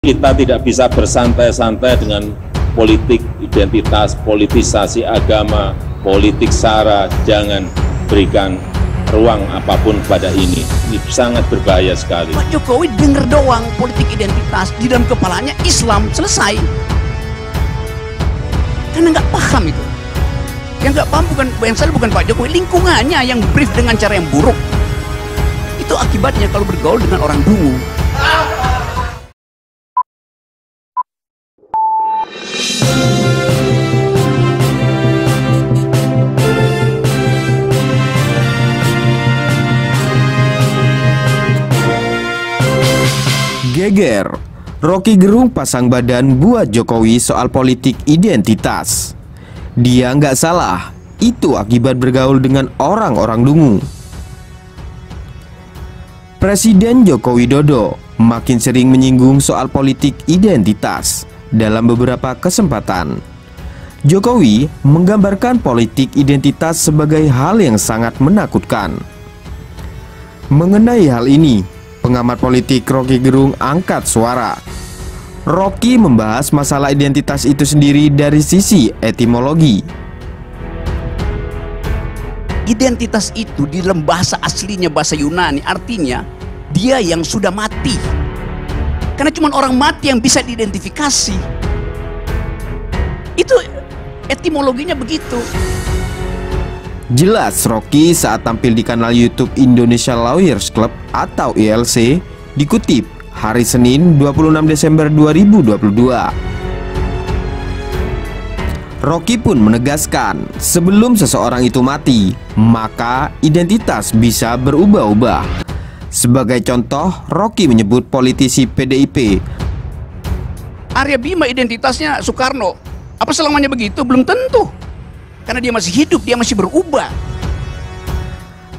Kita tidak bisa bersantai-santai dengan politik identitas, politisasi agama, politik sara. Jangan berikan ruang apapun pada ini. Ini sangat berbahaya sekali. Pak Jokowi denger doang politik identitas, di dalam kepalanya Islam, selesai. Karena nggak paham itu. Yang nggak paham yang salah bukan Pak Jokowi, lingkungannya yang brief dengan cara yang buruk. Itu akibatnya kalau bergaul dengan orang dungu. Geger, Rocky Gerung pasang badan buat Jokowi soal politik identitas. Dia nggak salah, itu akibat bergaul dengan orang-orang dungu. Presiden Joko Widodo makin sering menyinggung soal politik identitas dalam beberapa kesempatan. Jokowi menggambarkan politik identitas sebagai hal yang sangat menakutkan. Mengenai hal ini, pengamat politik Rocky Gerung angkat suara. Rocky membahas masalah identitas itu sendiri dari sisi etimologi. Identitas itu di dalam bahasa aslinya, bahasa Yunani, artinya dia yang sudah mati. Karena cuma orang mati yang bisa diidentifikasi. Itu etimologinya begitu. Jelas Rocky saat tampil di kanal YouTube Indonesia Lawyers Club atau ILC, dikutip hari Senin 26 Desember 2022. Rocky pun menegaskan, sebelum seseorang itu mati, maka identitas bisa berubah-ubah. Sebagai contoh, Rocky menyebut politisi PDIP Arya Bima identitasnya Soekarno. Apa selamanya begitu? Belum tentu. Karena dia masih hidup, dia masih berubah.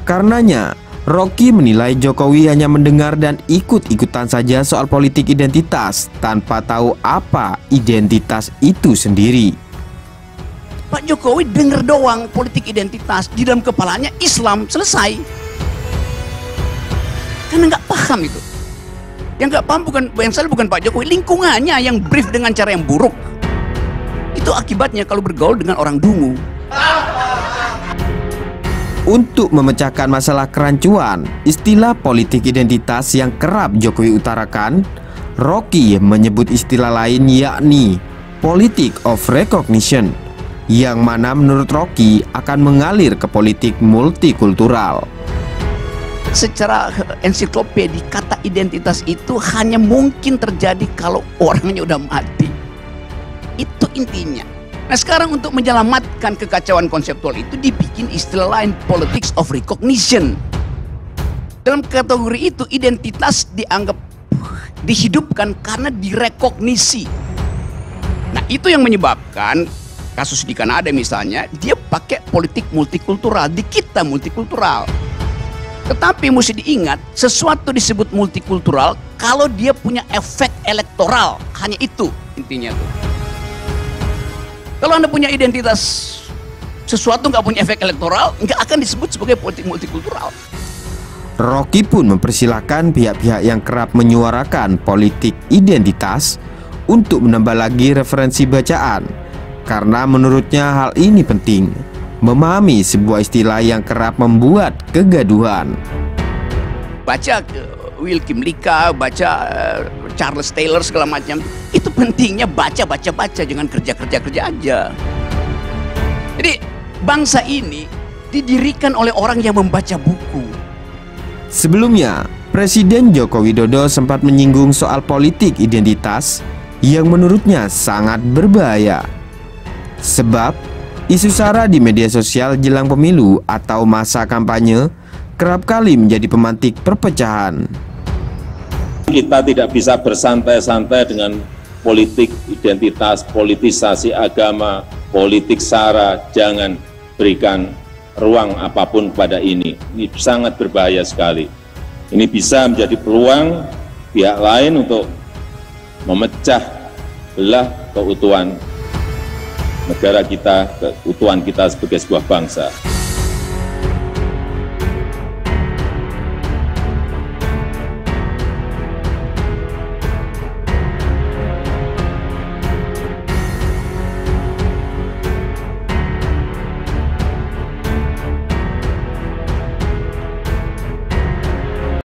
Karenanya, Rocky menilai Jokowi hanya mendengar dan ikut-ikutan saja soal politik identitas tanpa tahu apa identitas itu sendiri. Pak Jokowi denger doang politik identitas, di dalam kepalanya Islam, selesai. Karena nggak paham itu. Yang nggak paham yang salah bukan Pak Jokowi, lingkungannya yang brief dengan cara yang buruk. Itu akibatnya kalau bergaul dengan orang dungu. Untuk memecahkan masalah kerancuan istilah politik identitas yang kerap Jokowi utarakan, Rocky menyebut istilah lain yakni politik of recognition, yang mana menurut Rocky akan mengalir ke politik multikultural. Secara ensiklopedi, kata identitas itu hanya mungkin terjadi kalau orangnya udah mati. Itu intinya. Nah sekarang untuk menyelamatkan kekacauan konseptual itu dibikin istilah lain, politics of recognition. Dalam kategori itu identitas dianggap dihidupkan karena direkognisi. Nah itu yang menyebabkan kasus di Kanada misalnya, dia pakai politik multikultural, di kita multikultural. Tetapi mesti diingat, sesuatu disebut multikultural kalau dia punya efek elektoral, hanya itu intinya tuh. Kalau Anda punya identitas sesuatu nggak punya efek elektoral, nggak akan disebut sebagai politik multikultural. Rocky pun mempersilahkan pihak-pihak yang kerap menyuarakan politik identitas untuk menambah lagi referensi bacaan, karena menurutnya hal ini penting, memahami sebuah istilah yang kerap membuat kegaduhan. Baca Wilkim Lika, baca Charles Taylor segala macam. Itu pentingnya baca, jangan kerja aja. Jadi bangsa ini didirikan oleh orang yang membaca buku. Sebelumnya, Presiden Joko Widodo sempat menyinggung soal politik identitas yang menurutnya sangat berbahaya. Sebab isu sara di media sosial jelang pemilu atau masa kampanye kerap kali menjadi pemantik perpecahan. Kita tidak bisa bersantai-santai dengan politik identitas, politisasi agama, politik sara. Jangan berikan ruang apapun pada ini. Ini sangat berbahaya sekali. Ini bisa menjadi peluang pihak lain untuk memecah belah keutuhan negara kita, keutuhan kita sebagai sebuah bangsa.